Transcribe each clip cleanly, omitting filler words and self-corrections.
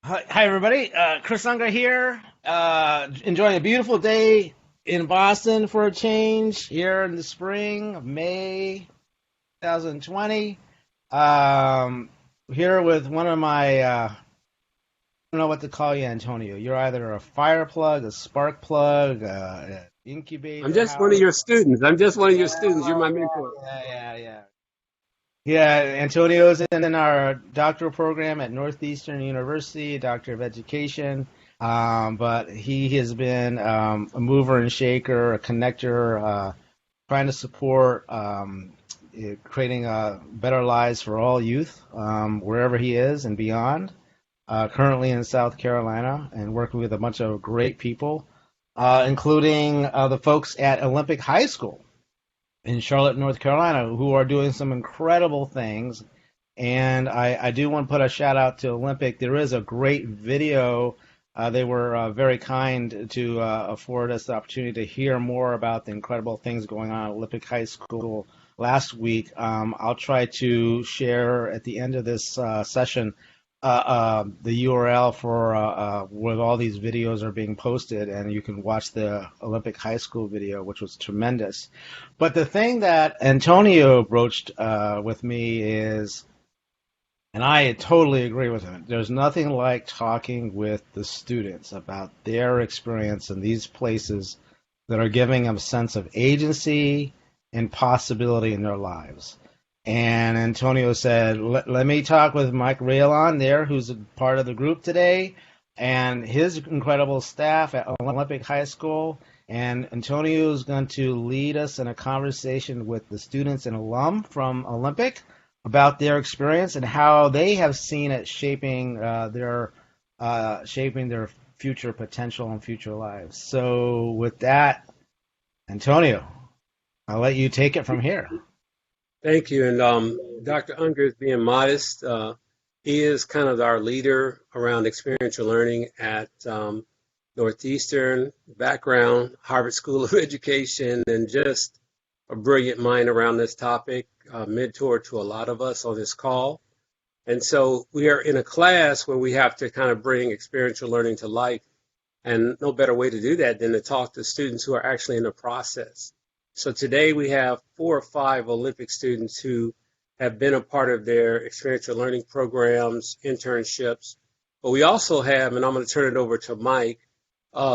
Hi, everybody. Chris Unger here. Enjoying a beautiful day in Boston for a change here in the spring of May 2020. Um, Here with one of my, I don't know what to call you, Antonio. You're either a fire plug, a spark plug, an I'm incubator just one of house. your students. I'm just one of Yeah, your students. You're my mentor. yeah. Yeah, Antonio's in our doctoral program at Northeastern University, Doctor of Education. But he has been a mover and shaker, a connector, trying to support creating better lives for all youth, wherever he is and beyond. Currently in South Carolina and working with a bunch of great people, including the folks at Olympic High School in Charlotte, North Carolina, who are doing some incredible things. And I do want to put a shout out to Olympic. There is a great video. They were very kind to afford us the opportunity to hear more about the incredible things going on at Olympic High School last week. I'll try to share at the end of this session the URL for where all these videos are being posted, and you can watch the Olympic High School video, which was tremendous. But the thing that Antonio broached with me is, and I totally agree with him, there's nothing like talking with the students about their experience in these places that are giving them a sense of agency and possibility in their lives. And Antonio said, let me talk with Mike Rayalon there, who's a part of the group today, and his incredible staff at Olympic High School. And Antonio is going to lead us in a conversation with the students and alum from Olympic about their experience and how they have seen it shaping their future potential and future lives. So with that, Antonio, I'll let you take it from here. Thank you. And Dr. Unger is being modest. He is kind of our leader around experiential learning at Northeastern, background, Harvard School of Education, and just a brilliant mind around this topic, mentor to a lot of us on this call. And so we are in a class where we have to kind of bring experiential learning to life. And no better way to do that than to talk to students who are actually in the process. So today we have 4 or 5 Olympic students who have been a part of their experiential learning programs, internships. But we also have, and I'm going to turn it over to Mike,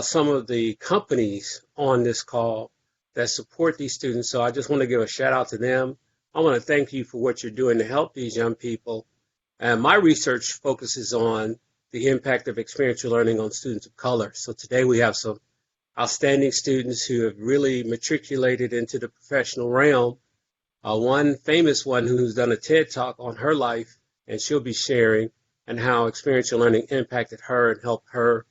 some of the companies on this call that support these students. So I just want to give a shout out to them. I want to thank you for what you're doing to help these young people. And my research focuses on the impact of experiential learning on students of color. So today we have some outstanding students who have really matriculated into the professional realm. One famous one who's done a TED Talk on her life, and she'll be sharing and how experiential learning impacted her and helped her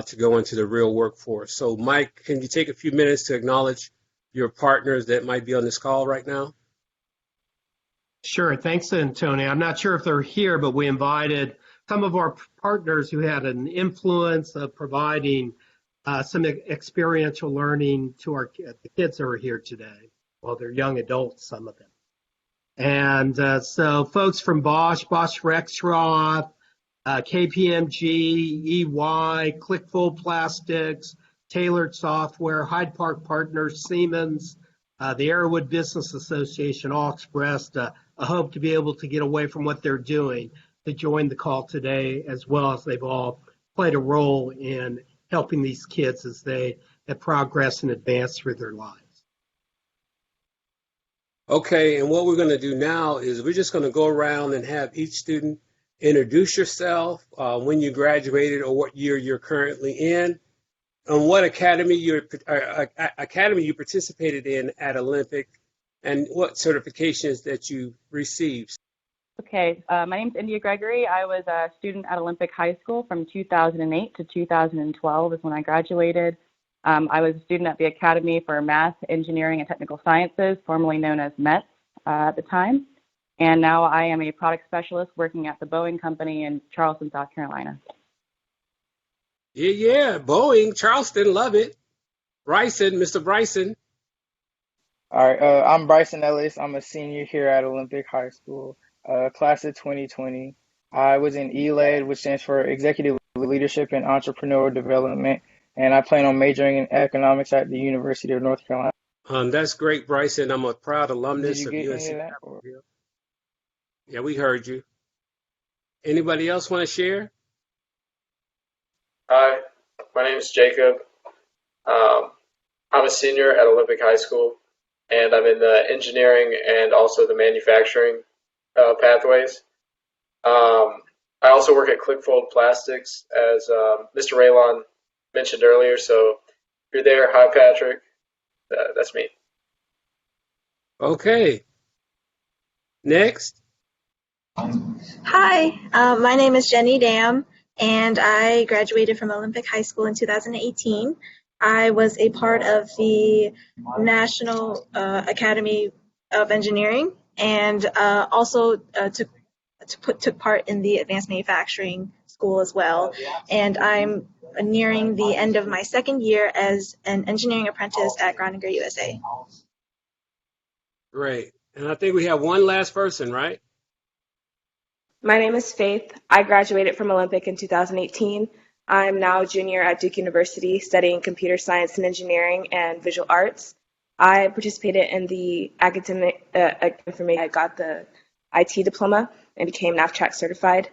to go into the real workforce. So Mike, can you take a few minutes to acknowledge your partners that might be on this call right now? Sure. Thanks, Antonio. I'm not sure if they're here, but we invited some of our partners who had an influence of providing some experiential learning to the kids that are here today. Well, they're young adults, some of them. And so folks from Bosch Rexroth, KPMG, EY, Clickful Plastics, Tailored Software, Hyde Park Partners, Siemens, the Arrowwood Business Association all expressed a hope to be able to get away from what they're doing to join the call today, as well as they've all played a role in helping these kids as they have progressed and advanced through their lives. Okay, and what we're going to do now is we're just going to go around and have each student introduce yourself, when you graduated or what year you're currently in, and what academy you participated in at Olympic, and what certifications that you received. Okay, my name's India Gregory. I was a student at Olympic High School from 2008 to 2012 is when I graduated. I was a student at the Academy for Math, Engineering, and Technical Sciences, formerly known as METS at the time. And now I am a product specialist working at the Boeing Company in Charleston, South Carolina. Yeah, Boeing, Charleston, love it. Bryson, Mr. Bryson. All right, I'm Bryson Ellis. I'm a senior here at Olympic High School, class of 2020. I was in ELAD, which stands for Executive Leadership and Entrepreneurial Development, and I plan on majoring in economics at the University of North Carolina. That's great, Bryson. I'm a proud Did alumnus you of get any UNC of that? Chapel Hill. Yeah, we heard you. Anybody else want to share? Hi, my name is Jacob. Um, I'm a senior at Olympic High School, and I'm in the engineering and also the manufacturing pathways. Um, I also work at Clickfold Plastics, as Mr. Raylon mentioned earlier. So if you're there, hi Patrick. That's me. Okay, next. Hi, my name is Jenny Dam, and I graduated from Olympic High School in 2018. I was a part of the National Academy of Engineering and also took part in the Advanced Manufacturing School as well. And I'm nearing the end of my second year as an engineering apprentice at Groninger USA. Great. And I think we have one last person, right? My name is Faith. I graduated from Olympic in 2018. I'm now a junior at Duke University studying computer science and engineering and visual arts. I participated in the academic information. I got the IT diploma and became NAVTRAC certified.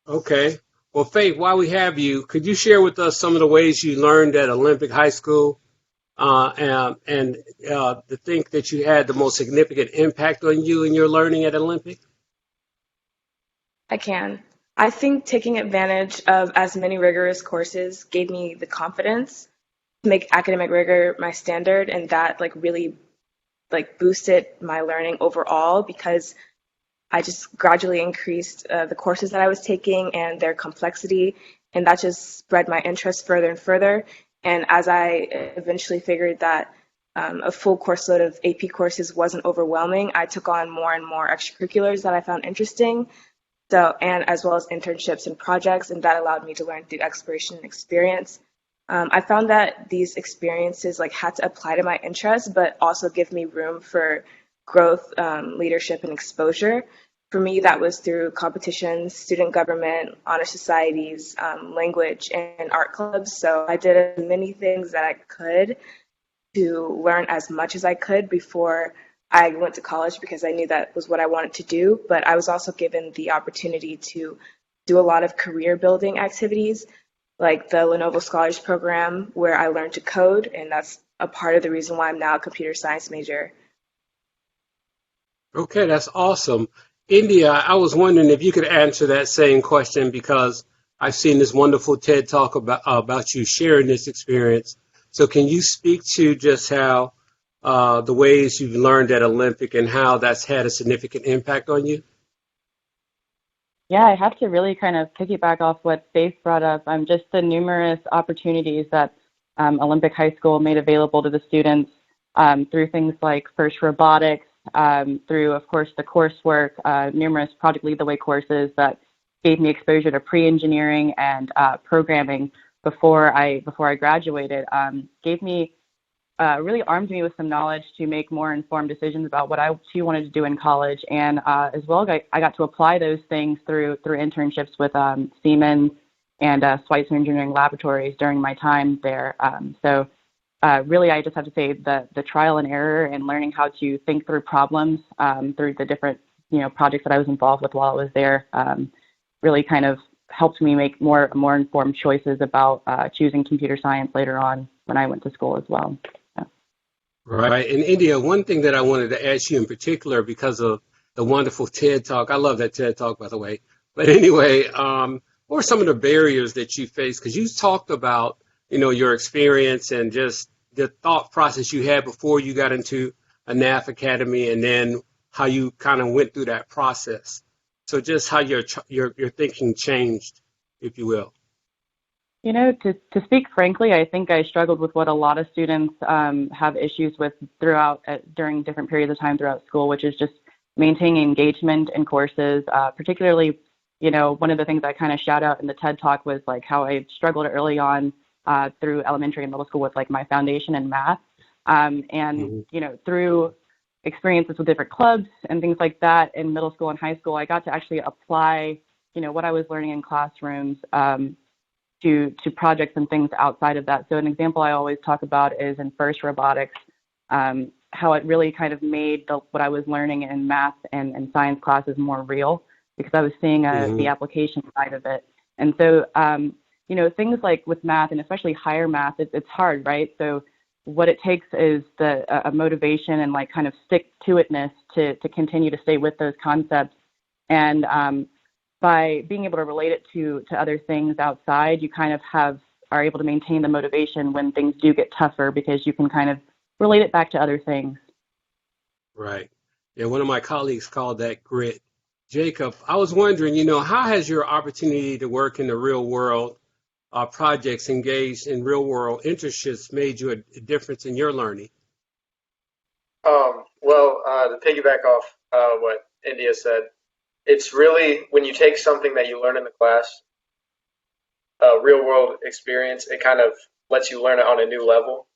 Okay. Well, Faith, while we have you, could you share with us some of the ways you learned at Olympic High School and the thing that you had the most significant impact on you in your learning at Olympic? I can. I think taking advantage of as many rigorous courses gave me the confidence to make academic rigor my standard, and that really boosted my learning overall because I just gradually increased the courses that I was taking and their complexity, and that just spread my interest further and further. And as I eventually figured that a full course load of AP courses wasn't overwhelming, I took on more and more extracurriculars that I found interesting. So, and as well as internships and projects, and that allowed me to learn through exploration and experience. I found that these experiences had to apply to my interests, but also give me room for growth, leadership, and exposure. For me, that was through competitions, student government, honor societies, language, and art clubs. So I did as many things that I could to learn as much as I could before I went to college because I knew that was what I wanted to do. But I was also given the opportunity to do a lot of career building activities like the Lenovo Scholars Program, where I learned to code, and that's a part of the reason why I'm now a computer science major. Okay, that's awesome. India, I was wondering if you could answer that same question because I've seen this wonderful TED talk about you sharing this experience. So can you speak to just how the ways you've learned at Olympic and how that's had a significant impact on you? Yeah, I have to really kind of piggyback off what Faith brought up. Just the numerous opportunities that Olympic High School made available to the students through things like FIRST Robotics, through, of course, the coursework, numerous Project Lead the Way courses that gave me exposure to pre-engineering and programming before I graduated, gave me really armed me with some knowledge to make more informed decisions about what I too wanted to do in college, and as well I got to apply those things through internships with Siemens and Schweitzer Engineering Laboratories during my time there. So really, I just have to say the trial and error and learning how to think through problems through the different projects that I was involved with while I was there really kind of helped me make more informed choices about choosing computer science later on when I went to school as well. Right. In India, one thing that I wanted to ask you in particular because of the wonderful TED Talk, I love that TED Talk, by the way. But anyway, what were some of the barriers that you faced? Because you talked about, your experience and just the thought process you had before you got into a NAF Academy and then how you kind of went through that process. So just how your thinking changed, if you will. To speak frankly, I think I struggled with what a lot of students have issues with during different periods of time throughout school, which is just maintaining engagement in courses. Particularly, one of the things I kind of shout out in the TED Talk was how I struggled early on through elementary and middle school with my foundation in math. And through experiences with different clubs and things like that in middle school and high school, I got to actually apply, what I was learning in classrooms to projects and things outside of that. So an example I always talk about is in FIRST robotics, how it really kind of made what I was learning in math and science classes more real, because I was seeing the application side of it. And so, things like with math, and especially higher math, it's hard, right? So what it takes is a motivation and like kind of stick-to-itness to continue to stay with those concepts. And by being able to relate it to other things outside, you kind of are able to maintain the motivation when things do get tougher, because you can kind of relate it back to other things. Right. Yeah, one of my colleagues called that grit. Jacob, I was wondering, how has your opportunity to work in the real world, projects engaged in real world internships made you a difference in your learning? To piggyback off what India said, it's really when you take something that you learn in the class, real world experience, it kind of lets you learn it on a new level.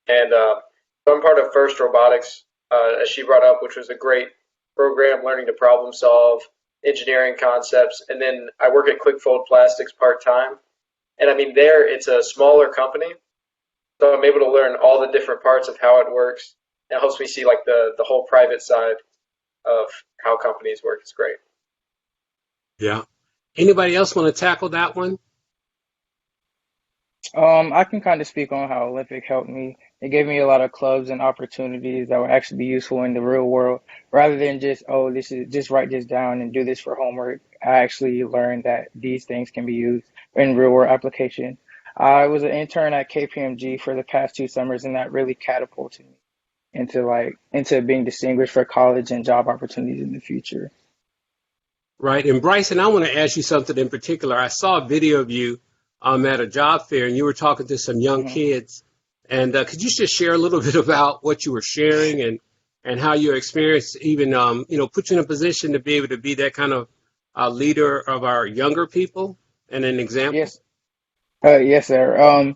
And so I'm part of FIRST Robotics, as she brought up, which was a great program learning to problem solve, engineering concepts. And then I work at Clickfold Plastics part-time. And I mean, there it's a smaller company, so I'm able to learn all the different parts of how it works. It helps me see like the whole private side of how companies work. It's great. Yeah. Anybody else want to tackle that one? I can kind of speak on how Olympic helped me. It gave me a lot of clubs and opportunities that would actually be useful in the real world, rather than just, oh, this is just write this down and do this for homework. I actually learned that these things can be used in real world application. I was an intern at KPMG for the past 2 summers, and that really catapulted me into being distinguished for college and job opportunities in the future. Right. And Bryson, I want to ask you something in particular. I saw a video of you at a job fair, and you were talking to some young kids. And could you just share a little bit about what you were sharing and how your experience even, put you in a position to be able to be that kind of leader of our younger people and an example? Yes. Yes, sir.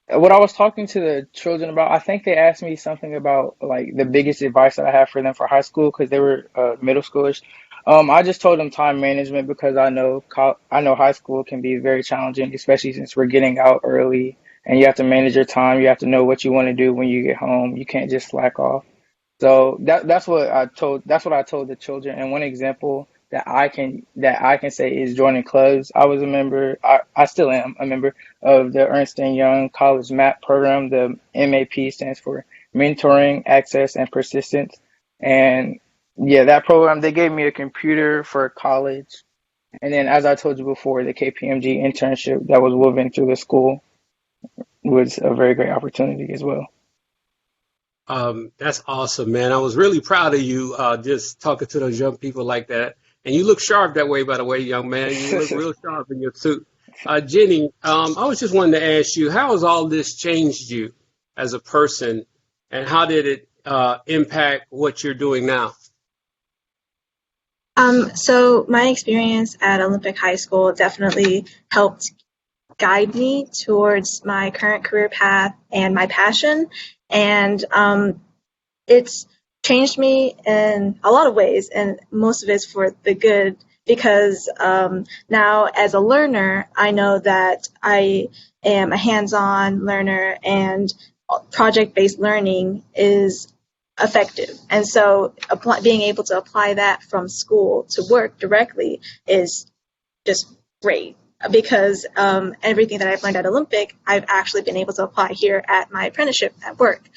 What I was talking to the children about, I think they asked me something about like the biggest advice that I have for them for high school, because they were middle schoolers. I just told them time management, because I know high school can be very challenging, especially since we're getting out early and you have to manage your time. You have to know what you want to do when you get home. You can't just slack off. So that's what I told the children. And one example that I can say is joining clubs. I was a member. I still am a member of the Ernst & Young College MAP program. The MAP stands for Mentoring, Access, and Persistence. And yeah, that program, they gave me a computer for college. And then, as I told you before, the KPMG internship that was woven through the school was a very great opportunity as well. That's awesome, man. I was really proud of you just talking to those young people like that. And you look sharp that way, by the way, young man. You look real sharp in your suit. Jenny, I was just wanting to ask you, how has all this changed you as a person, and how did it impact what you're doing now? So my experience at Olympic High School definitely helped guide me towards my current career path and my passion. And it's changed me in a lot of ways, and most of it's for the good, because now as a learner, I know that I am a hands-on learner, and project-based learning is effective. And so being able to apply that from school to work directly is just great, because everything that I've learned at Olympic, I've actually been able to apply here at my apprenticeship at work.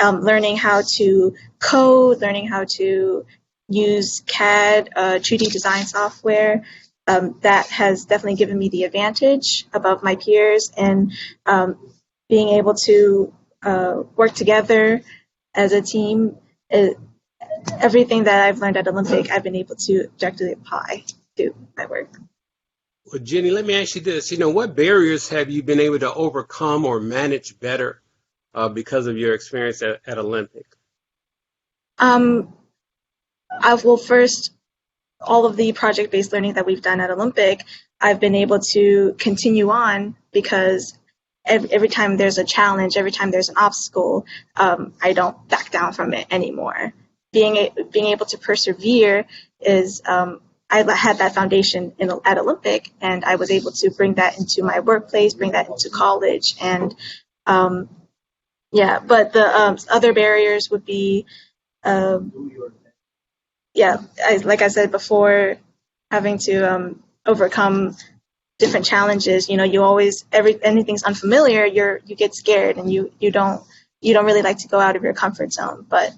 Learning how to code, learning how to use CAD, 2D design software, that has definitely given me the advantage above my peers, and being able to work together as a team. Everything that I've learned at Olympic, I've been able to directly apply to my work. Well, Jenny, let me ask you this. What barriers have you been able to overcome or manage better because of your experience at Olympic? First, all of the project-based learning that we've done at Olympic, I've been able to continue on, because every time there's a challenge, every time there's an obstacle, I don't back down from it anymore. being able to persevere is I had that foundation at Olympic, and I was able to bring that into my workplace, bring that into college, and yeah. But the other barriers would be, like I said before, having to overcome different challenges. You always anything's unfamiliar, you get scared, and you don't really like to go out of your comfort zone. But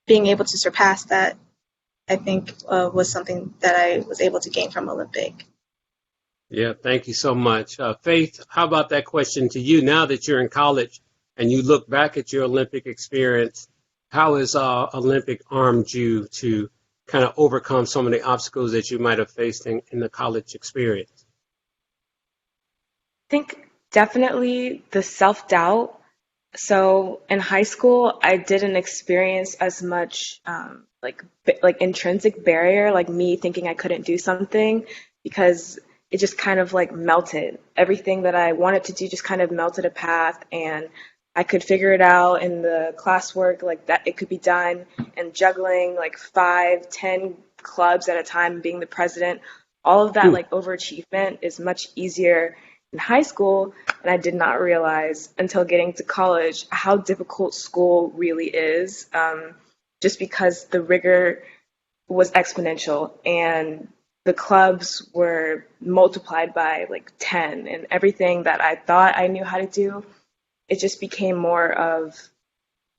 being able to surpass that, I think, was something that I was able to gain from Olympic. Yeah, thank you so much. Faith, how about that question to you now that you're in college and you look back at your Olympic experience? How has Olympic armed you to kind of overcome some of the obstacles that you might have faced in the college experience? I think definitely the self-doubt. So in high school, I didn't experience as much like intrinsic barrier, like me thinking I couldn't do something, because it just kind of like melted. Everything that I wanted to do just kind of melted a path, and I could figure it out in the classwork, like that it could be done, and juggling like 5, 10 clubs at a time, being the president. All of that like overachievement is much easier in high school, and I did not realize until getting to college how difficult school really is, just because the rigor was exponential and the clubs were multiplied by like 10, and everything that I thought I knew how to do, it just became more of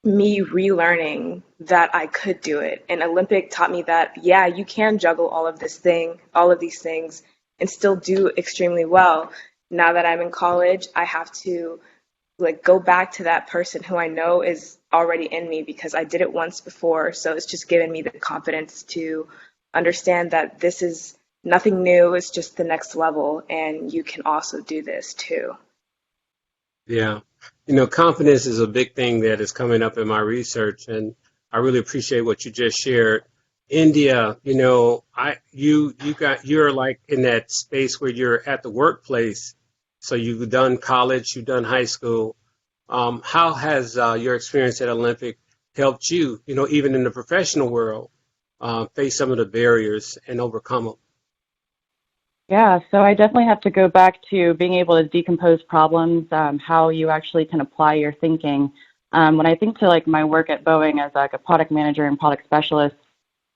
me relearning that I could do it. And Olympic taught me that, yeah, you can juggle all of these things and still do extremely well. Now that I'm in college, I have to like go back to that person who I know is already in me because I did it once before. So it's just given me the confidence to understand that this is nothing new. It's just the next level, and you can also do this too. Yeah. You know, confidence is a big thing that is coming up in my research, and I really appreciate what you just shared. India, you know, you're like in that space where you're at the workplace. So you've done college, you've done high school. How has your experience at Olympic helped you, you know, even in the professional world, face some of the barriers and overcome them? Yeah, so I definitely have to go back to being able to decompose problems, how you actually can apply your thinking. When I think to like my work at Boeing as like a product manager and product specialist,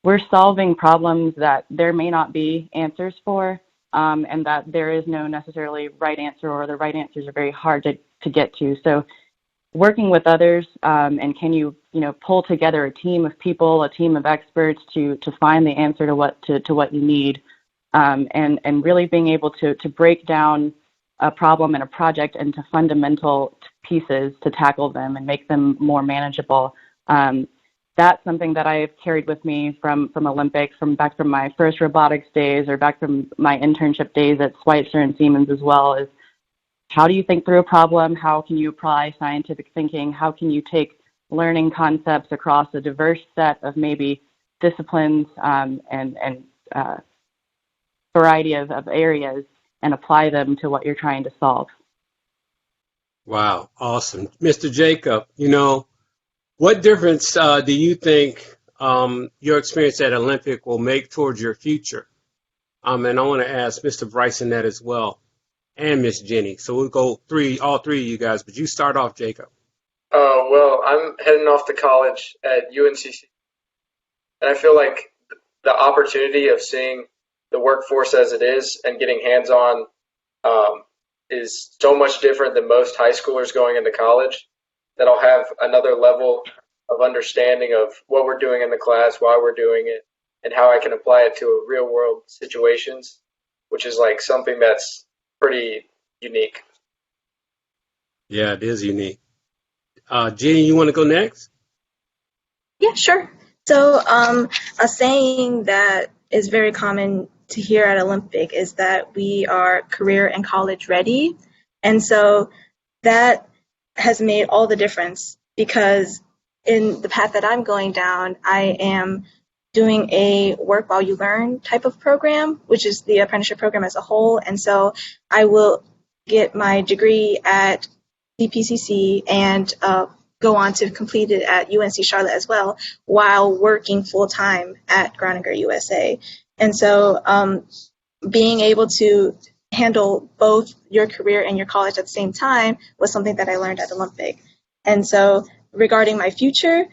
we're solving problems that there may not be answers for, and that there is no necessarily right answer, or the right answers are very hard to get to. So working with others, and can you pull together a team of people, a team of experts to find the answer to what you need, and really being able to break down a problem and a project into fundamental pieces to tackle them and make them more manageable. That's something that I've carried with me from Olympics, from my first robotics days, or back from my internship days at Schweitzer and Siemens as well, is how do you think through a problem? How can you apply scientific thinking? How can you take learning concepts across a diverse set of maybe disciplines, and variety of areas, and apply them to what you're trying to solve? Wow, awesome. Mr. Jacob, you know, what difference do you think your experience at Olympic will make towards your future? And I want to ask Mr. Bryson that as well, and Miss Jenny. So we'll go all three of you guys, but you start off, Jacob. Well, I'm heading off to college at UNCC, and I feel like the opportunity of seeing the workforce as it is and getting hands-on is so much different than most high schoolers going into college, that I'll have another level of understanding of what we're doing in the class, why we're doing it, and how I can apply it to real world situations, which is like something that's pretty unique. Yeah, it is unique. Jenny, you want to go next? Yeah, sure. So a saying that is very common to hear at Olympic is that we are career and college ready. And so that has made all the difference, because in the path that I'm going down, I am doing a work while you learn type of program, which is the apprenticeship program as a whole. And so I will get my degree at CPCC and go on to complete it at UNC Charlotte as well, while working full time at Groninger USA. And so being able to handle both your career and your college at the same time was something that I learned at Olympic. And so regarding my future,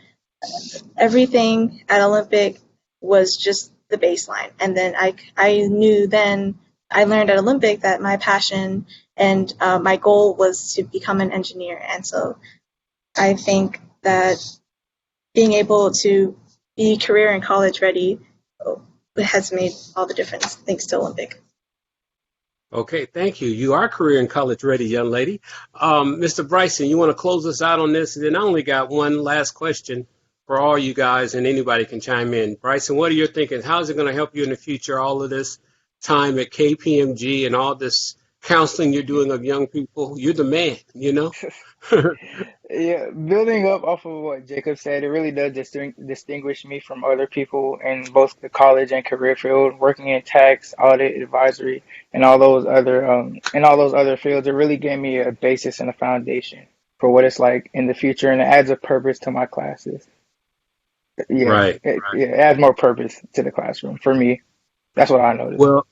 everything at Olympic was just the baseline. And then I knew then, I learned at Olympic that my passion and my goal was to become an engineer. And so I think that being able to be career and college ready has made all the difference thanks to Olympic. Okay, thank you. You are career and college ready, young lady. Mr. Bryson, you want to close us out on this? And then I only got one last question for all you guys, and anybody can chime in. Bryson, what are you thinking? How is it going to help you in the future, all of this time at KPMG and all this counseling you're doing of young people? You're the man, you know? Yeah, building up off of what Jacob said, it really does distinguish me from other people in both the college and career field. Working in tax, audit, advisory, and all those other fields, it really gave me a basis and a foundation for what it's like in the future, and it adds a purpose to my classes. Yeah, Right. it adds more purpose to the classroom for me. That's what I noticed. Well,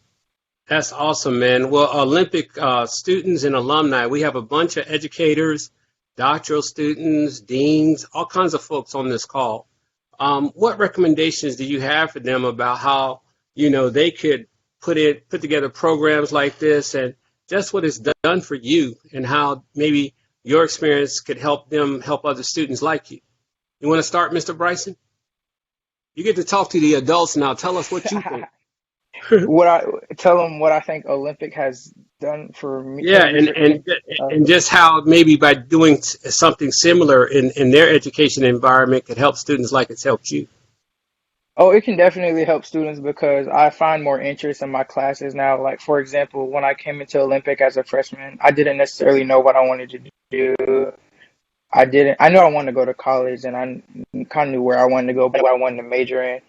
that's awesome, man. Well, Olympic students and alumni, we have a bunch of educators, doctoral students, deans, all kinds of folks on this call. What recommendations do you have for them about how, they could put together programs like this, and just what it's done for you, and how maybe your experience could help them help other students like you? You want to start, Mr. Bryson? You get to talk to the adults now. Tell us what you think. What I tell them what I think Olympic has done for me. Yeah, and just how maybe by doing something similar in their education environment could help students like it's helped you. Oh, it can definitely help students because I find more interest in my classes now. Like, for example, when I came into Olympic as a freshman, I didn't necessarily know what I wanted to do. I knew I wanted to go to college, and I kind of knew where I wanted to go, but what I wanted to major in.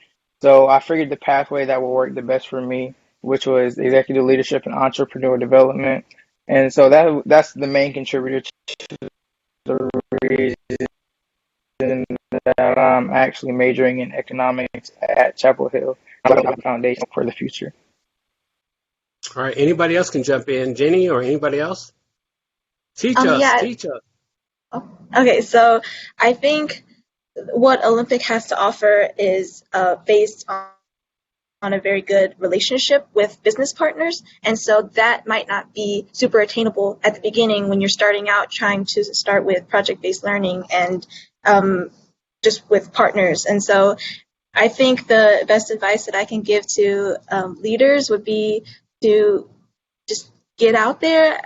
So I figured the pathway that would work the best for me, which was executive leadership and entrepreneur development. And so that's the main contributor to the reason that I'm actually majoring in economics at Chapel Hill, foundation for the future. All right, anybody else can jump in. Jenny or anybody else? Teach us. Okay, so I think what Olympic has to offer is based on a very good relationship with business partners. And so that might not be super attainable at the beginning when you're starting out trying to start with project-based learning and just with partners. And so I think the best advice that I can give to leaders would be to just get out there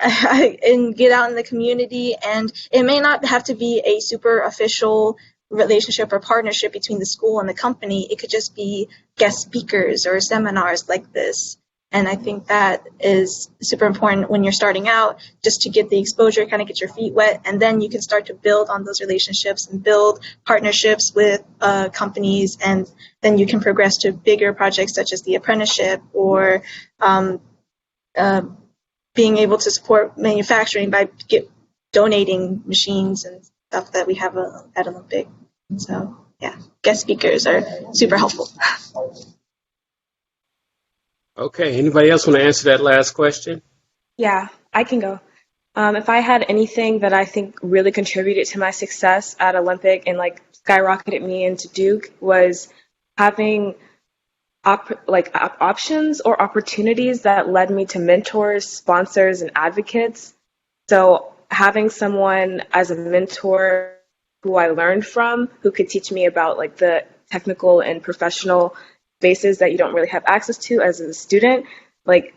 and get out in the community. And it may not have to be a super official relationship or partnership between the school and the company. It could just be guest speakers or seminars like this. And I think that is super important when you're starting out, just to get the exposure, kind of get your feet wet, and then you can start to build on those relationships and build partnerships with companies, and then you can progress to bigger projects such as the apprenticeship or being able to support manufacturing by donating machines and stuff that we have at Olympic. So, yeah, guest speakers are super helpful. Okay, anybody else want to answer that last question? Yeah, I can go. If I had anything that I think really contributed to my success at Olympic and skyrocketed me into Duke was having options or opportunities that led me to mentors, sponsors, and advocates. So having someone as a mentor who I learned from, who could teach me about the technical and professional spaces that you don't really have access to as a student,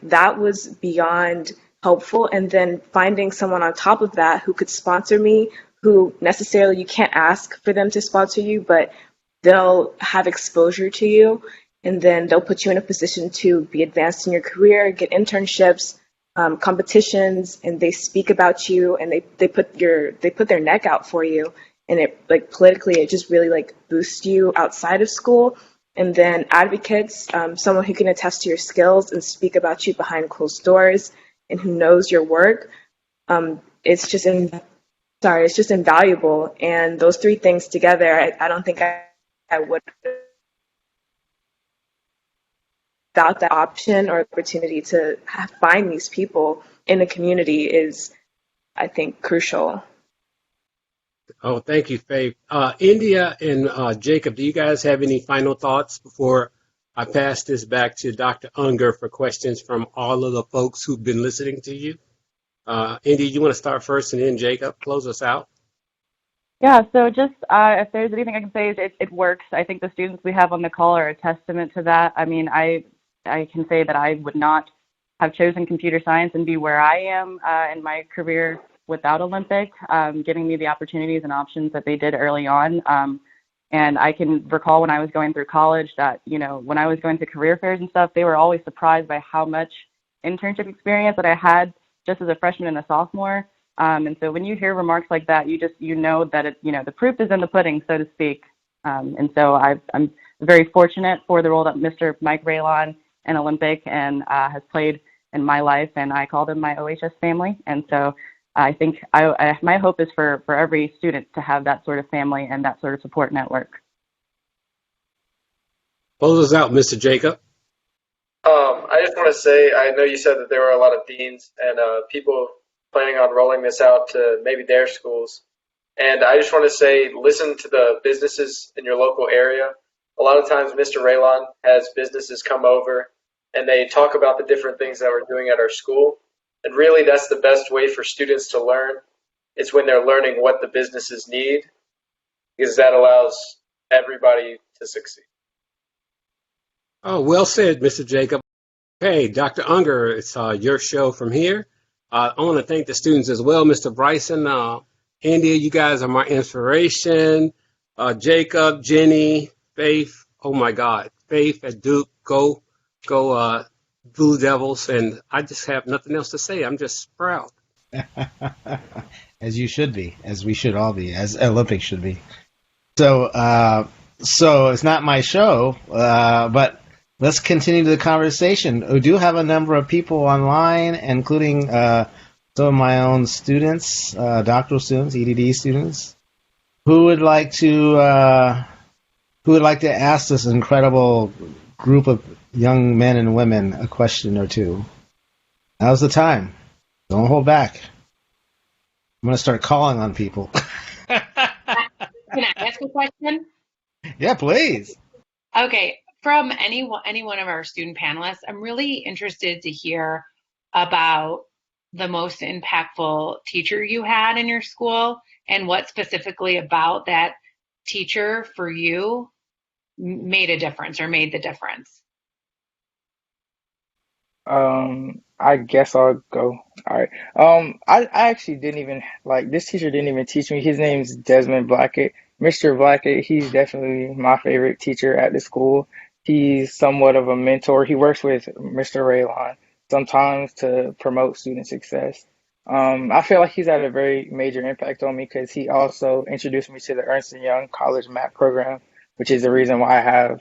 that was beyond helpful. And then finding someone on top of that who could sponsor me, who necessarily you can't ask for them to sponsor you, but they'll have exposure to you, and then they'll put you in a position to be advanced in your career, get internships, competitions, and they speak about you, and they put their neck out for you, and it politically it just really boosts you outside of school. And then advocates, someone who can attest to your skills and speak about you behind closed doors and who knows your work. It's just sorry, it's just invaluable. And those three things together, I don't think I would, without that option or opportunity to find these people in the community is, I think, crucial. Oh, thank you, Faith. India and Jacob, do you guys have any final thoughts before I pass this back to Dr. Unger for questions from all of the folks who've been listening to you? India, you want to start first, and then Jacob, close us out? Yeah, so just if there's anything I can say is it works. I think the students we have on the call are a testament to that. I mean, I can say that I would not have chosen computer science and be where I am in my career without Olympic, giving me the opportunities and options that they did early on. And I can recall when I was going through college that, you know, when I was going to career fairs and stuff, they were always surprised by how much internship experience that I had just as a freshman and a sophomore. And so when you hear remarks like that, you know that the proof is in the pudding, so to speak. And so I'm very fortunate for the role that Mr. Mike Raylon and Olympic and has played in my life, and I call them my OHS family. And so I think my hope is for every student to have that sort of family and that sort of support network. Close us out, Mr. Jacob. I just want to say, I know you said that there were a lot of deans and people planning on rolling this out to maybe their schools. And I just want to say, listen to the businesses in your local area. A lot of times Mr. Raylon has businesses come over and they talk about the different things that we're doing at our school. And really, that's the best way for students to learn, is when they're learning what the businesses need, because that allows everybody to succeed. Oh, well said, Mr. Jacob. Hey, Dr. Unger, it's your show from here. I want to thank the students as well, Mr. Bryson, India, you guys are my inspiration. Jacob, Jenny, Faith, oh my God, Faith at Duke, go Blue Devils, and I just have nothing else to say. I'm just proud. As you should be, as we should all be, as Olympics should be. So it's not my show, but let's continue the conversation. We do have a number of people online, including some of my own students, doctoral students, EDD students, who would like to ask this incredible group of young men and women a question or two. Now's the time. Don't hold back. I'm going to start calling on people. Can I ask a question? Yeah, please. Okay. From any one of our student panelists, I'm really interested to hear about the most impactful teacher you had in your school and what specifically about that teacher for you made a difference or made the difference. I guess I'll go. All right. I actually didn't even this teacher didn't even teach me. His name's Desmond Blackett. Mr. Blackett, he's definitely my favorite teacher at the school. He's somewhat of a mentor. He works with Mr. Raylon sometimes to promote student success. I feel like he's had a very major impact on me because he also introduced me to the Ernst & Young College Math program, which is the reason why I have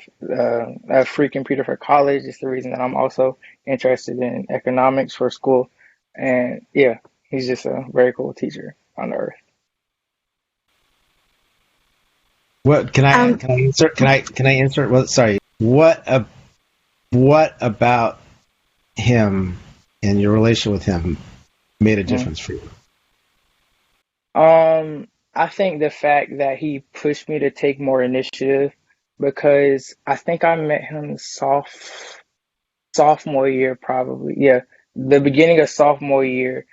a free computer for college. It's the reason that I'm also interested in economics for school. And yeah, he's just a very cool teacher on the earth. What can I insert? Can I insert? Well, sorry. What about him and your relation with him made a difference for you? I think the fact that he pushed me to take more initiative, because I think I met him sophomore year, probably. Yeah, the beginning of sophomore year.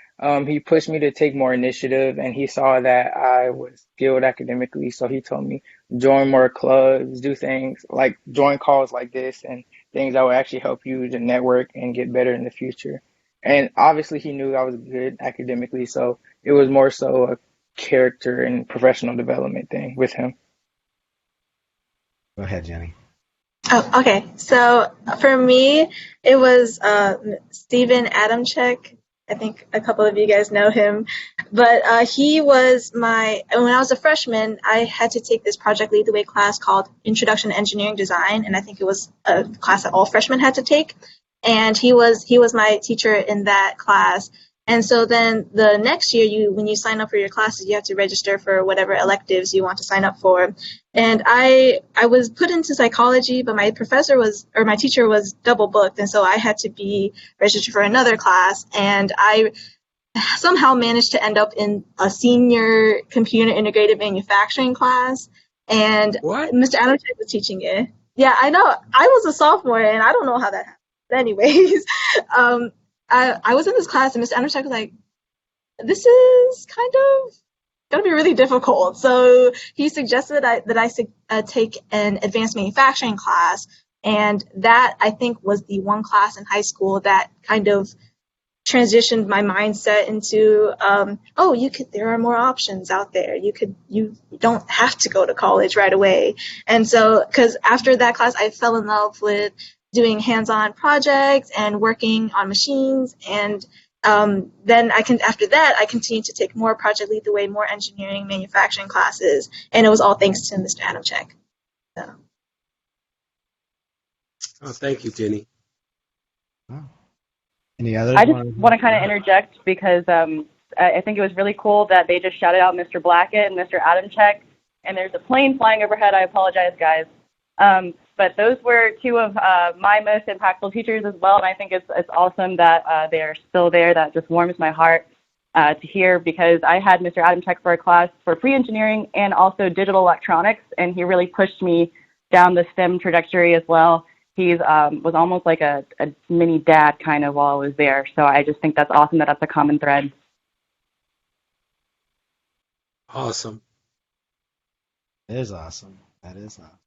He pushed me to take more initiative, and he saw that I was skilled academically. So he told me join more clubs, do things like join calls like this, and things that will actually help you to network and get better in the future. And obviously, he knew I was good academically, so it was more so a character and professional development thing with him. Go ahead, Jenny. Oh, okay. So for me, it was Stephen Adamczyk. I think a couple of you guys know him, but he was when I was a freshman, I had to take this Project Lead the Way class called Introduction to Engineering Design, and I think it was a class that all freshmen had to take. And he was my teacher in that class, And so then the next year, when you sign up for your classes, you have to register for whatever electives you want to sign up for. And I was put into psychology, but my teacher was double booked, and so I had to be registered for another class. And I somehow managed to end up in a senior computer integrated manufacturing class, and What? Mr. Adamczyk was teaching it. Yeah, I know. I was a sophomore, and I don't know how that happened. But anyways, I was in this class, and Mr. Adamczyk was like, "This is kind of going to be really difficult." So he suggested that I take an advanced manufacturing class, and that I think was the one class in high school that kind of transitioned my mindset into there are more options out there. You don't have to go to college right away. And so because after that class I fell in love with doing hands-on projects and working on machines, and then after that I continued to take more project lead the way, more engineering manufacturing classes, and it was all thanks to Mr. Adamczyk. So. Oh, thank you, Jenny. Oh. Any others? I just want to kind of interject because I think it was really cool that they just shouted out Mr. Blackett and Mr. Adamczyk, and there's a plane flying overhead. I apologize, guys. But those were two of my most impactful teachers as well, and I think it's awesome that they are still there. That just warms my heart to hear, because I had Mr. Adamczyk for a class for pre-engineering and also digital electronics, and he really pushed me down the STEM trajectory as well. He was almost like a mini dad kind of while I was there. So I just think that's awesome that that's a common thread. Awesome. It is awesome. That is awesome.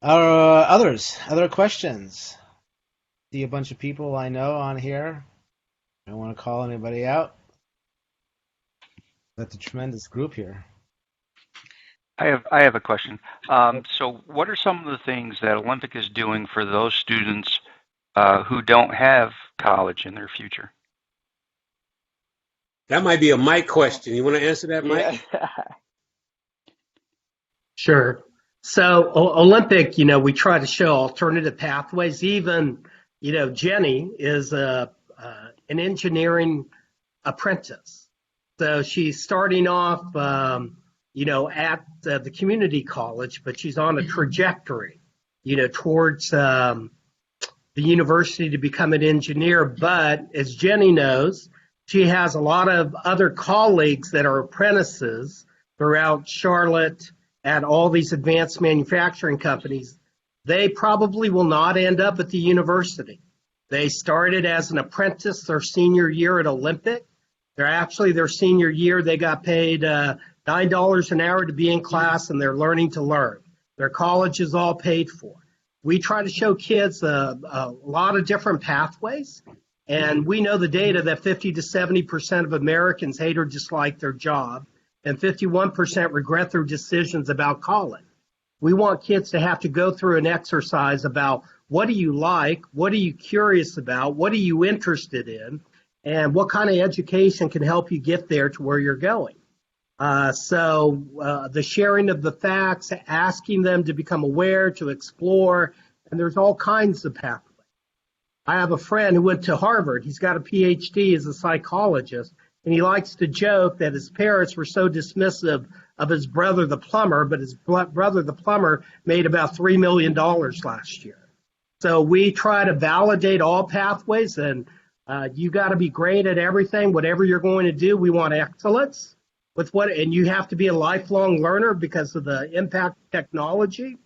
Other questions? See a bunch of people I know on here. I don't want to call anybody out. That's a tremendous group here. I have a question. So what are some of the things that Olympic is doing for those students who don't have college in their future? That might be a Mike question. You want to answer that, Mike? Yeah. Sure. So Olympic, we try to show alternative pathways. Even, Jenny is an engineering apprentice. So she's starting off, at the community college, but she's on a trajectory, towards the university to become an engineer. But as Jenny knows, she has a lot of other colleagues that are apprentices throughout Charlotte at all these advanced manufacturing companies. They probably will not end up at the university. They started as an apprentice their senior year at Olympic. Their senior year, they got paid $9 an hour to be in class, and they're learning to learn. Their college is all paid for. We try to show kids a lot of different pathways, and we know the data that 50 to 70% of Americans hate or dislike their job, and 51% regret their decisions about college. We want kids to have to go through an exercise about what do you like, what are you curious about, what are you interested in, and what kind of education can help you get there to where you're going. So the sharing of the facts, asking them to become aware, to explore, and there's all kinds of pathways. I have a friend who went to Harvard. He's got a PhD as a psychologist, and he likes to joke that his parents were so dismissive of his brother, the plumber, but his brother, the plumber, made about $3 million last year. So we try to validate all pathways, and you got to be great at everything. Whatever you're going to do, we want excellence. And you have to be a lifelong learner because of the impact of technology.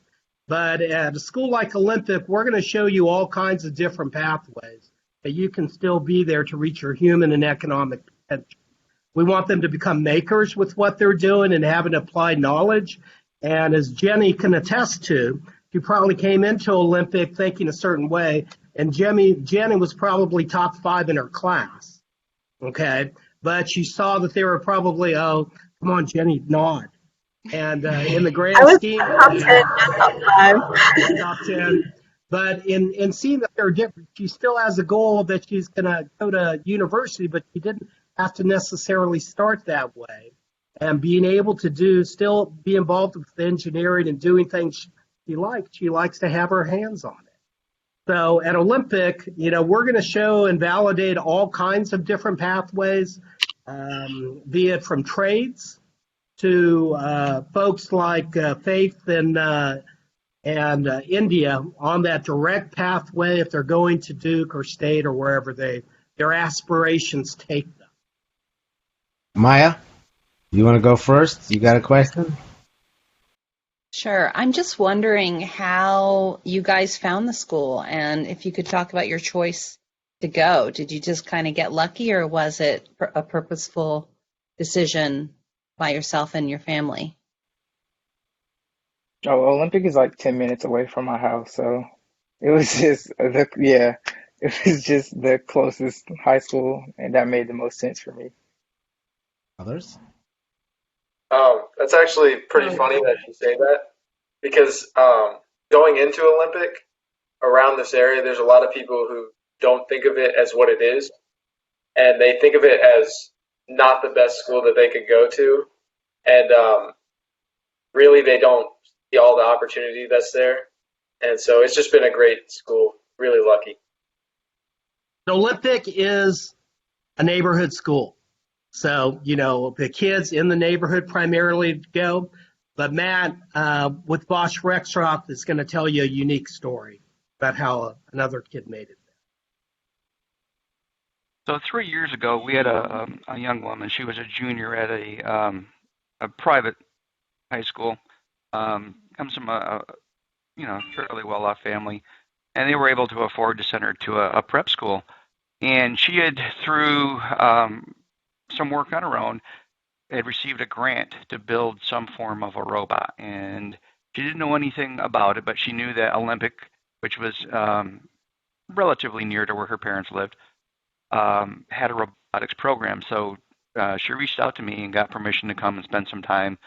But at a school like Olympic, we're going to show you all kinds of different pathways that you can still be there to reach your human and economic potential. We want them to become makers with what they're doing and have an applied knowledge. And as Jenny can attest to, she probably came into Olympic thinking a certain way, and Jenny was probably top 5 in her class, okay? But she saw that they were probably, come on, Jenny, nod. And in the grand scheme, top 10, not top 10. But in seeing that they're different, she still has a goal that she's going to go to university, but she didn't have to necessarily start that way. And being able to still be involved with engineering and doing things she likes to have her hands on it. So at Olympic, we're going to show and validate all kinds of different pathways, be it from trades to folks like Faith and India on that direct pathway if they're going to Duke or State or wherever their aspirations take them. Maya, you want to go first? You got a question? Sure. I'm just wondering how you guys found the school and if you could talk about your choice to go. Did you just kind of get lucky or was it a purposeful decision by yourself and your family? Oh, Olympic is like 10 minutes away from my house, so it was just yeah, it was just the closest high school, and that made the most sense for me. Others? That's actually pretty funny that you say that because going into Olympic around this area, there's a lot of people who don't think of it as what it is, and they think of it as not the best school that they could go to, and really they don't see all the opportunity that's there, and so it's just been a great school. Really lucky. Olympic is a neighborhood school. So, the kids in the neighborhood primarily go. But Matt, with Bosch Rexroth, is going to tell you a unique story about how another kid made it. So 3 years ago, we had a young woman. She was a junior at a private high school. Comes from a fairly well-off family, and they were able to afford to send her to a prep school. And she had, through some work on her own, had received a grant to build some form of a robot. And she didn't know anything about it, but she knew that Olympic, which was relatively near to where her parents lived, had a robotics program. So she reached out to me and got permission to come and spend some time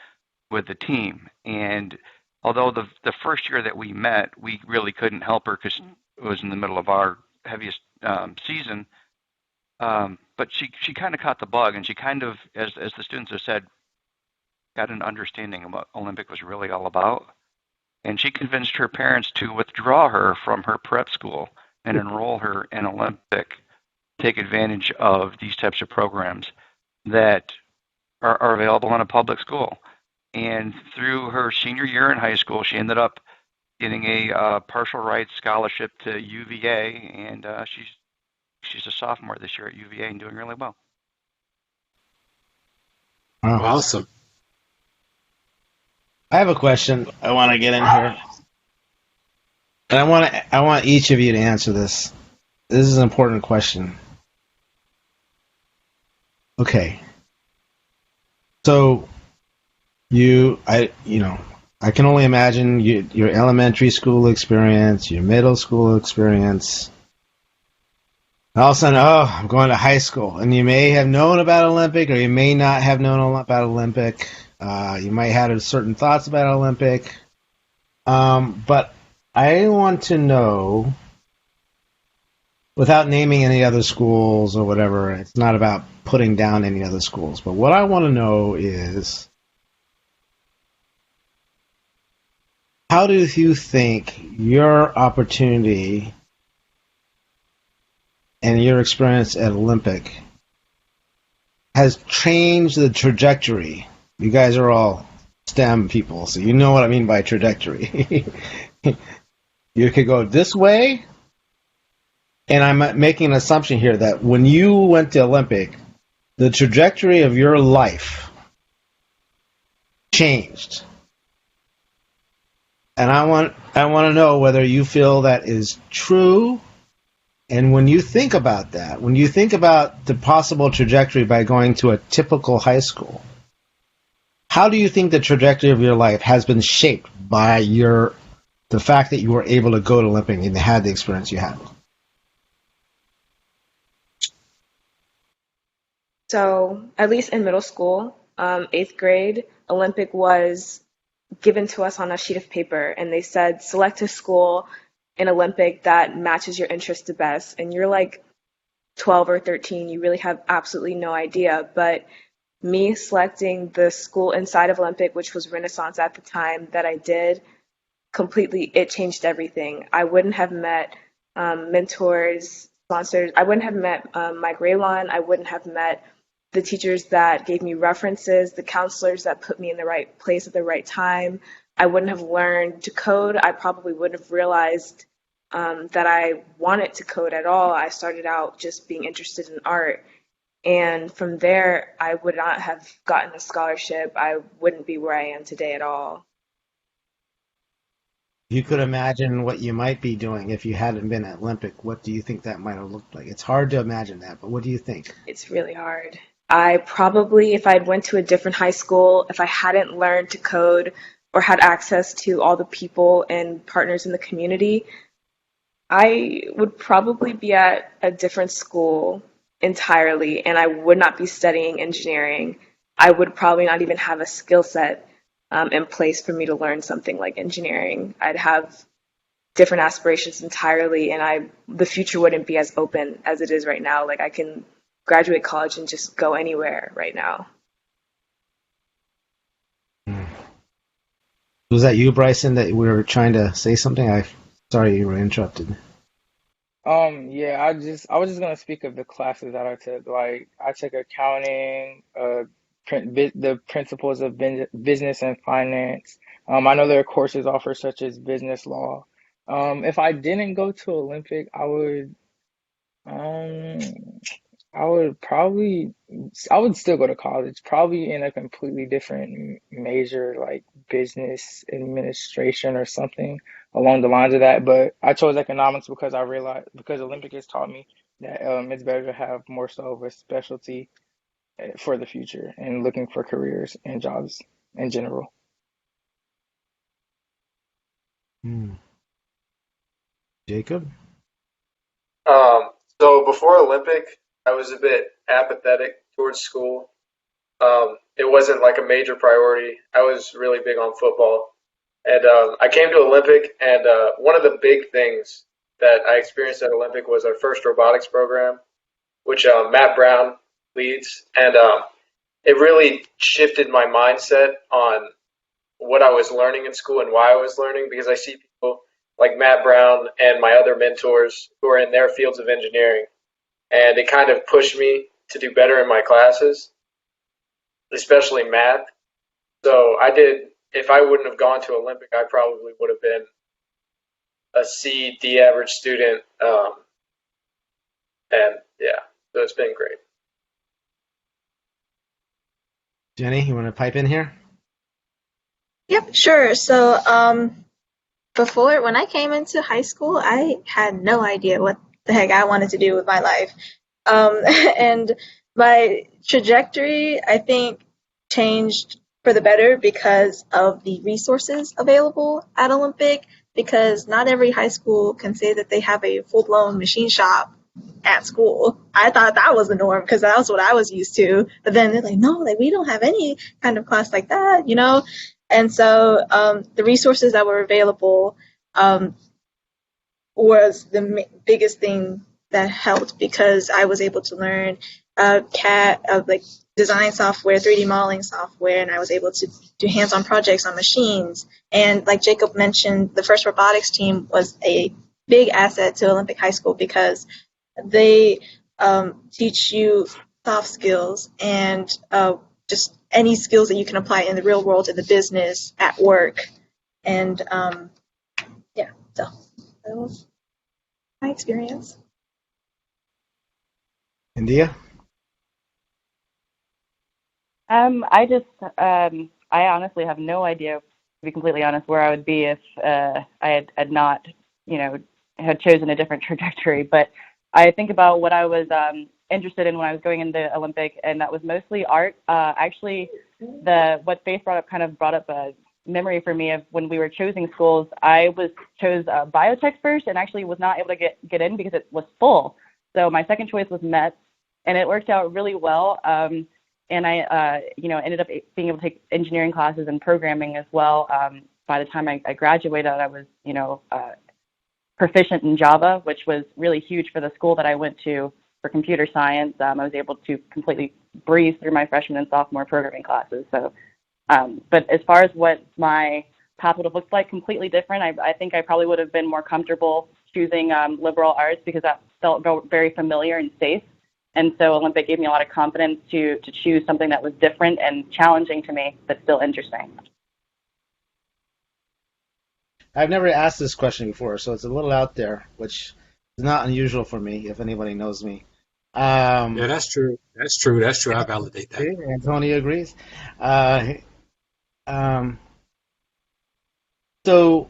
with the team. And although the first year that we met, we really couldn't help her because it was in the middle of our heaviest season. But she kind of caught the bug, and she kind of, as the students have said, got an understanding of what Olympic was really all about. And she convinced her parents to withdraw her from her prep school and enroll her in Olympic, take advantage of these types of programs that are available in a public school. And through her senior year in high school, she ended up getting a partial rights scholarship to UVA, and she's a sophomore this year at UVA and doing really well. Wow. Awesome. I have a question I want to get in here. And I want each of you to answer this. This is an important question. Okay. So I can only imagine your elementary school experience, your middle school experience. All of a sudden, I'm going to high school. And you may have known about Olympic or you may not have known about Olympic. You might have certain thoughts about Olympic. But I want to know, without naming any other schools or whatever, it's not about putting down any other schools. But what I want to know is, how do you think your opportunity and your experience at Olympic has changed the trajectory? You guys are all STEM people, so you know what I mean by trajectory. You could go this way, and I'm making an assumption here that when you went to Olympic, the trajectory of your life changed. And I want to know whether you feel that is true. And when you think about that, when you think about the possible trajectory by going to a typical high school, how do you think the trajectory of your life has been shaped by the fact that you were able to go to Olympic and had the experience you had? So, at least in middle school, 8th grade, Olympic was given to us on a sheet of paper, and they said, select a school in Olympic that matches your interest the best. And you're like 12 or 13, you really have absolutely no idea. But me selecting the school inside of Olympic, which was Renaissance at the time that I did, completely, it changed everything. I wouldn't have met mentors, sponsors. I wouldn't have met Mike Raylon. I wouldn't have met the teachers that gave me references, the counselors that put me in the right place at the right time. I wouldn't have learned to code. I probably wouldn't have realized that I wanted to code at all. I started out just being interested in art. And from there, I would not have gotten a scholarship. I wouldn't be where I am today at all. You could imagine what you might be doing if you hadn't been at Olympic. What do you think that might have looked like? It's hard to imagine that, but what do you think? It's really hard. I probably, if I'd went to a different high school, if I hadn't learned to code or had access to all the people and partners in the community, I would probably be at a different school entirely, and I would not be studying engineering. I would probably not even have a skill set in place for me to learn something like engineering. I'd have different aspirations entirely, and the future wouldn't be as open as it is right now. Like, I can graduate college and just go anywhere right now. Was that you, Bryson, that we were trying to say something? Sorry you were interrupted. Yeah, I was just gonna speak of the classes that I took. Like, I took accounting, the principles of business and finance. I know there are courses offered such as business law. If I didn't go to Olympic, um, I would still go to college, probably in a completely different major, like business administration or something along the lines of that. But I chose economics because I realized, because Olympic has taught me that it's better to have more so of a specialty for the future and looking for careers and jobs in general. Jacob? So before Olympic, I was a bit apathetic towards school. It wasn't like a major priority. I was really big on football. And I came to Olympic, and one of the big things that I experienced at Olympic was our first robotics program, which Matt Brown leads. And it really shifted my mindset on what I was learning in school and why I was learning, because I see people like Matt Brown and my other mentors who are in their fields of engineering. And it kind of pushed me to do better in my classes, especially math. So if I wouldn't have gone to Olympic, I probably would have been a C, D average student. And yeah, so it's been great. Jenny, you want to pipe in here? Yep, sure. So, when I came into high school, I had no idea what the heck I wanted to do with my life. And my trajectory, I think, changed for the better because of the resources available at Olympic, because not every high school can say that they have a full-blown machine shop at school. I thought that was the norm because that was what I was used to. But then they're like, no, like we don't have any kind of class like that, you know? And so the resources that were available was the biggest thing that helped, because I was able to learn CAD, like design software, 3D modeling software, and I was able to do hands-on projects on machines. And like Jacob mentioned, the first robotics team was a big asset to Olympic High School because they teach you soft skills and just any skills that you can apply in the real world, in the business, at work. And yeah, so that was my experience. India? I honestly have no idea, to be completely honest, where I would be if I had not, had chosen a different trajectory. But I think about what I was interested in when I was going into Olympic, and that was mostly art. Actually, what Faith brought up a memory for me of when we were choosing schools. I chose biotech first, and actually was not able to get in because it was full. So my second choice was Met, and it worked out really well. And I, ended up being able to take engineering classes and programming as well. By the time I graduated, I was, proficient in Java, which was really huge for the school that I went to for computer science. I was able to completely breeze through my freshman and sophomore programming classes. So, but as far as what my path would have looked like, completely different. I think I probably would have been more comfortable choosing liberal arts because that felt very familiar and safe. And so Olympic gave me a lot of confidence to choose something that was different and challenging to me, but still interesting. I've never asked this question before, so it's a little out there, which is not unusual for me, if anybody knows me. Yeah, that's true. That's true. That's true. I validate that. Antonio agrees. Uh, um, so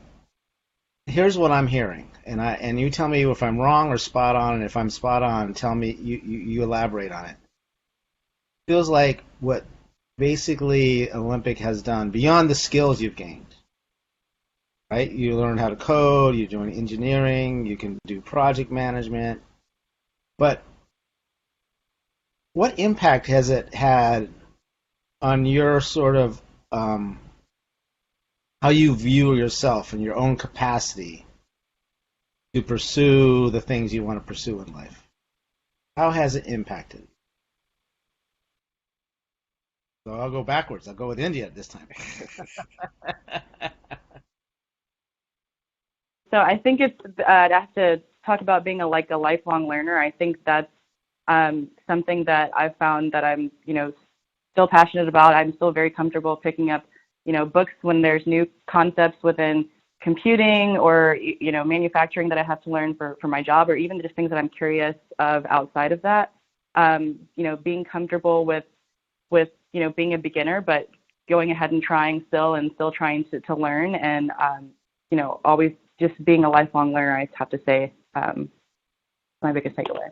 here's what I'm hearing, and you tell me if I'm wrong or spot on, and if I'm spot on, tell me you elaborate on it. Feels like what basically Olympic has done beyond the skills you've gained. Right? You learn how to code, you're doing engineering, you can do project management. But what impact has it had on your sort of how you view yourself and your own capacity to pursue the things you want to pursue in life? How has it impacted? So I'll go backwards. I'll go with India this time. So I think it's I'd have to talk about being a lifelong learner. I think that's something that I've found that I'm still passionate about. I'm still very comfortable picking up books when there's new concepts within computing or manufacturing that I have to learn for my job, or even just things that I'm curious of outside of that. Being comfortable with being a beginner, but going ahead and trying still trying to learn, and always just being a lifelong learner, I have to say, my biggest takeaway.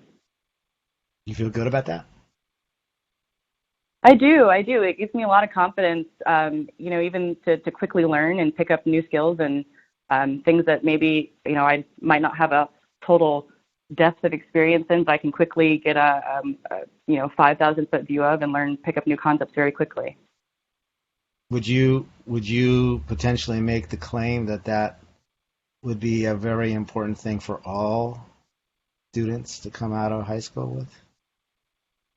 You feel good about that? I do. It gives me a lot of confidence, even to quickly learn and pick up new skills and things that maybe, I might not have a total depth of experience in, but I can quickly get a 5,000-foot view of and pick up new concepts very quickly. Would you potentially make the claim that would be a very important thing for all students to come out of high school with?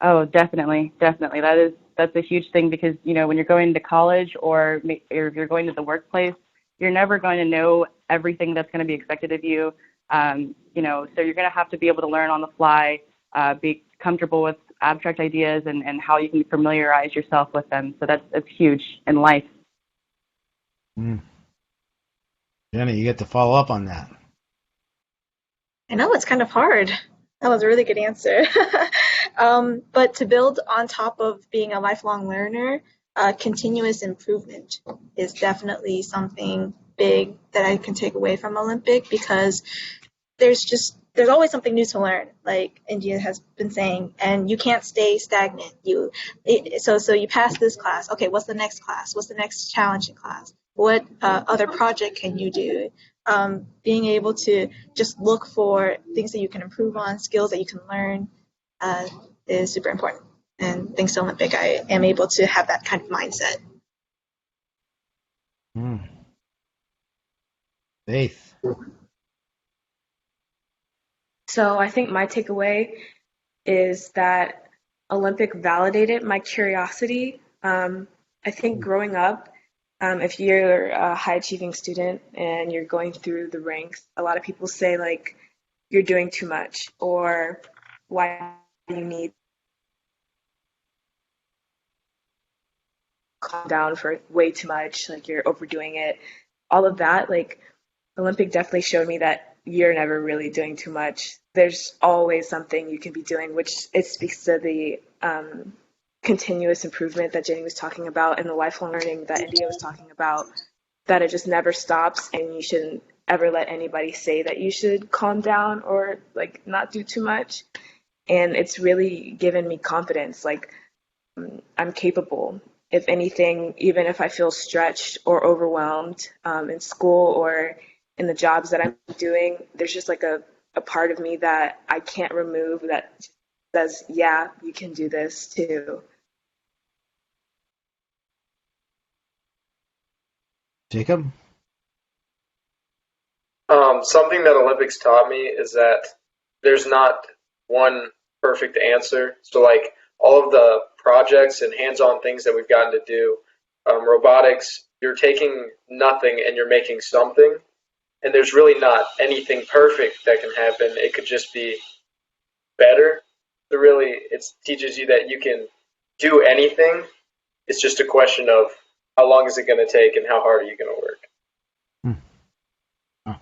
Oh, definitely. That's a huge thing because, when you're going to college or if you're going to the workplace, you're never going to know everything that's going to be expected of you. So you're going to have to be able to learn on the fly, be comfortable with abstract ideas and how you can familiarize yourself with them. So that's huge in life. Jenny, you get to follow up on that. I know it's kind of hard. That was a really good answer. But to build on top of being a lifelong learner, continuous improvement is definitely something big that I can take away from Olympic, because there's always something new to learn, like India has been saying, and you can't stay stagnant. So you pass this class. Okay, what's the next class? What's the next challenging class? What other project can you do? Being able to just look for things that you can improve on, skills that you can learn, is super important. And thanks to Olympic, I am able to have that kind of mindset. Faith. So I think my takeaway is that Olympic validated my curiosity. I think growing up, if you're a high achieving student and you're going through the ranks, a lot of people say like you're doing too much, or why do you need to calm down for way too much, like you're overdoing it. All of that, like Olympic definitely showed me that you're never really doing too much. There's always something you can be doing, which it speaks to the continuous improvement that Jenny was talking about and the lifelong learning that India was talking about, that it just never stops, and you shouldn't ever let anybody say that you should calm down or like not do too much. And it's really given me confidence, like I'm capable. If anything, even if I feel stretched or overwhelmed in school or in the jobs that I'm doing, there's just like a part of me that I can't remove that says, yeah, you can do this too. Jacob? Something that Olympics taught me is that there's not one perfect answer. So like all of the projects and hands-on things that we've gotten to do, robotics, you're taking nothing and you're making something. and there's really not anything perfect that can happen. It could just be better. So really, it teaches you that you can do anything. It's just a question of how long is it going to take and how hard are you going to work. Oh.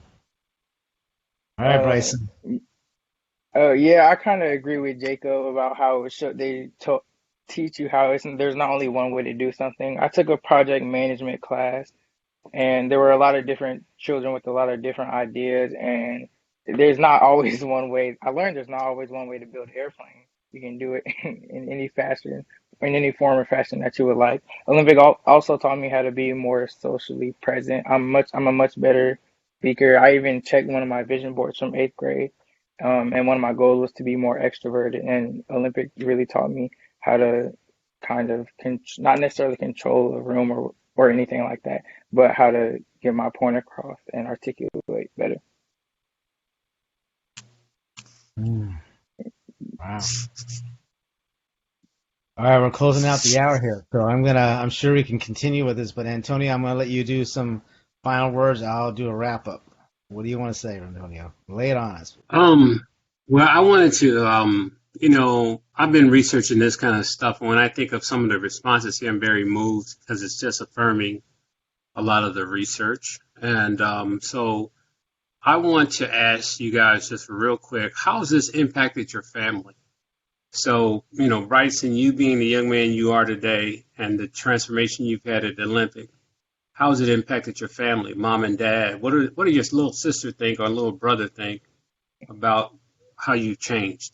All right, Bryson. Yeah, I kind of agree with Jacob about how it should, teach you how there's not only one way to do something. I took a project management class, and there were a lot of different children with a lot of different ideas, and there's not always one way. I learned there's not always one way to build an airplane. You can do it in any fashion, in any form or fashion that you would like. Olympic also taught me how to be more socially present. I'm a much better speaker. I even checked one of my vision boards from eighth grade, and one of my goals was to be more extroverted. And Olympic really taught me how to kind of not necessarily control a room or anything like that, but how to get my point across and articulate better. Wow. All right, we're closing out the hour here, so I'm sure we can continue with this, but Antonio, I'm gonna let you do some final words. I'll do a wrap up. What do you want to say, Antonio? Lay it on us. Well, I wanted to, I've been researching this kind of stuff. And when I think of some of the responses here, I'm very moved because it's just affirming a lot of the research. And so I want to ask you guys just real quick, how has this impacted your family? So, Bryson, you being the young man you are today and the transformation you've had at the Olympic, how has it impacted your family, mom and dad? What do your little sister think or little brother think about how you changed?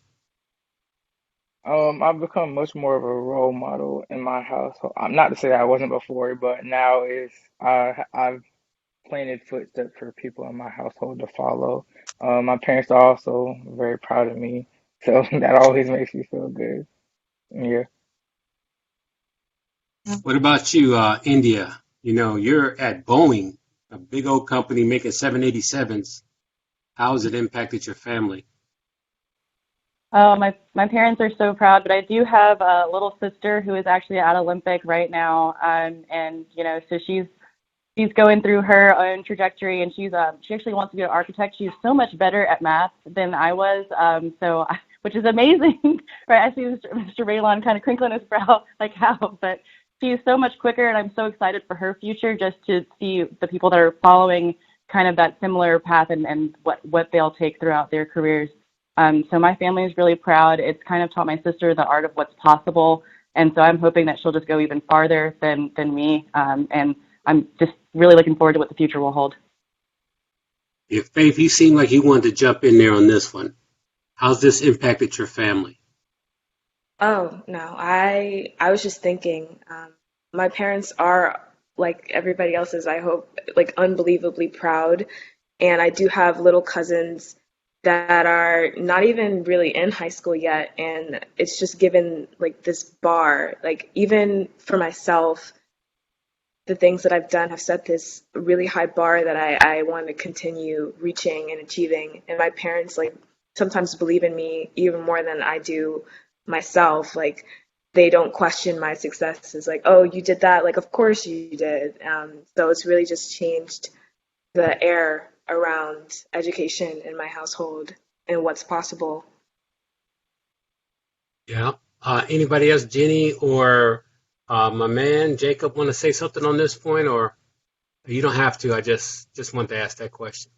I've become much more of a role model in my household. I'm not to say that I wasn't before, but now I've planted footsteps for people in my household to follow. My parents are also very proud of me, so that always makes me feel good. Yeah. What about you, India? You're at Boeing, a big old company making 787s. How has it impacted your family? Oh, my parents are so proud, but I do have a little sister who is actually at Olympic right now, and so she's going through her own trajectory, and she actually wants to be an architect. She's so much better at math than I was, which is amazing, right? I see Mr. Raylon kind of crinkling his brow, like how, but she's so much quicker, and I'm so excited for her future just to see the people that are following kind of that similar path and what they'll take throughout their careers. So my family is really proud. It's kind of taught my sister the art of what's possible, and so I'm hoping that she'll just go even farther than me, and I'm just really looking forward to what the future will hold. Yeah, Faith, you seem like you wanted to jump in there on this one. How's this impacted your family? Oh, no, I was just thinking, my parents are, like everybody else's, I hope, like unbelievably proud. And I do have little cousins that are not even really in high school yet. And it's just given like this bar, like even for myself, the things that I've done have set this really high bar that I want to continue reaching and achieving. And my parents like sometimes believe in me even more than I do myself. Like they don't question my successes. Like, oh, you did that. Like, of course you did. So it's really just changed the air around education in my household and what's possible. Yeah. Anybody else, Jenny or my man Jacob, want to say something on this point, or you don't have to? I just want to ask that question.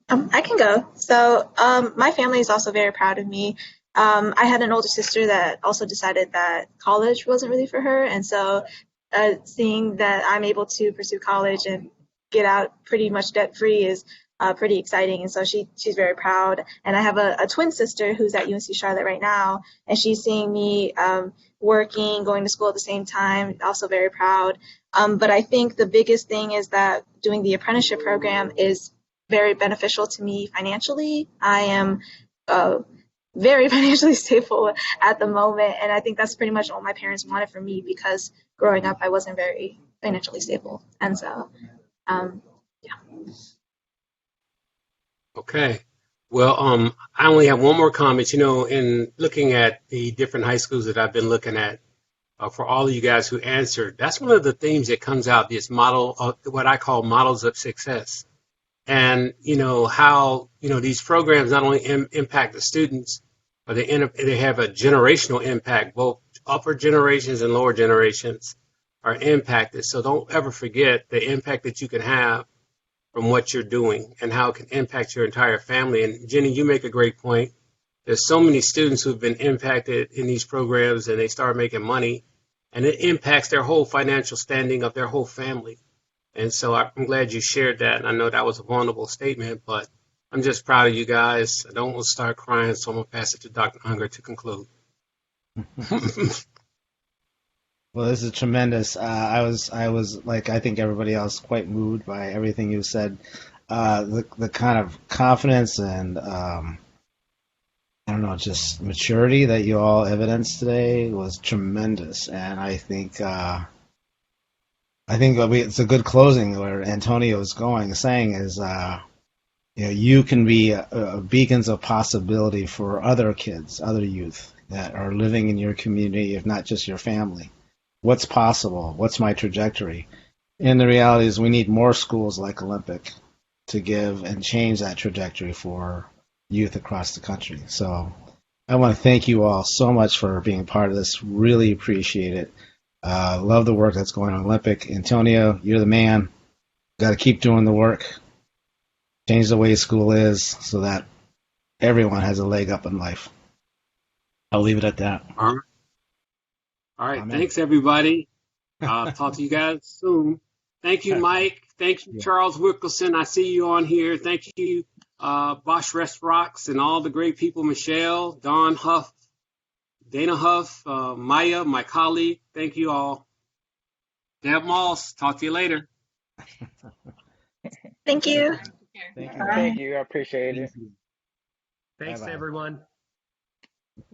I can go. So, my family is also very proud of me. I had an older sister that also decided that college wasn't really for her, and so seeing that I'm able to pursue college and get out pretty much debt free is pretty exciting. And so she's very proud. And I have a twin sister who's at UNC Charlotte right now, and she's seeing me working, going to school at the same time, also very proud. But I think the biggest thing is that doing the apprenticeship program is very beneficial to me financially. I am very financially stable at the moment, and I think that's pretty much what my parents wanted for me because growing up I wasn't very financially stable, and so yeah. Okay. Well, I only have one more comment. In looking at the different high schools that I've been looking at, for all of you guys who answered, that's one of the themes that comes out, this model, what I call models of success. and how these programs not only impact the students, but they have a generational impact. Both upper generations and lower generations are impacted. So don't ever forget the impact that you can have from what you're doing and how it can impact your entire family. And Jenny, you make a great point. There's so many students who've been impacted in these programs, and they start making money, and it impacts their whole financial standing of their whole family. And so I'm glad you shared that. And I know that was a vulnerable statement, but I'm just proud of you guys. I don't want to start crying, so I'm going to pass it to Dr. Unger to conclude. Well, this is tremendous. I was like, I think everybody else, quite moved by everything you said. The kind of confidence and I don't know, just maturity that you all evidenced today was tremendous. And it's a good closing where Antonio is saying is, you can be beacons of possibility for other kids, other youth that are living in your community, if not just your family. What's possible? What's my trajectory? And the reality is we need more schools like Olympic to give and change that trajectory for youth across the country. So I want to thank you all so much for being part of this. Really appreciate it. Love the work that's going on Olympic. Antonio, you're the man. Got to keep doing the work. Change the way school is so that everyone has a leg up in life. I'll leave it at that. All right. Amen. Thanks, everybody. I'll talk to you guys soon. Thank you, Mike. Thank you, Charles Wickelson. I see you on here. Thank you, Bosch Restaurants and all the great people, Michelle, Don Huff, Dana Huff, Maya, my colleague. Thank you all. Deb Moss, talk to you later. Thank you. Thank you. I appreciate it. Thanks, Bye-bye. everyone.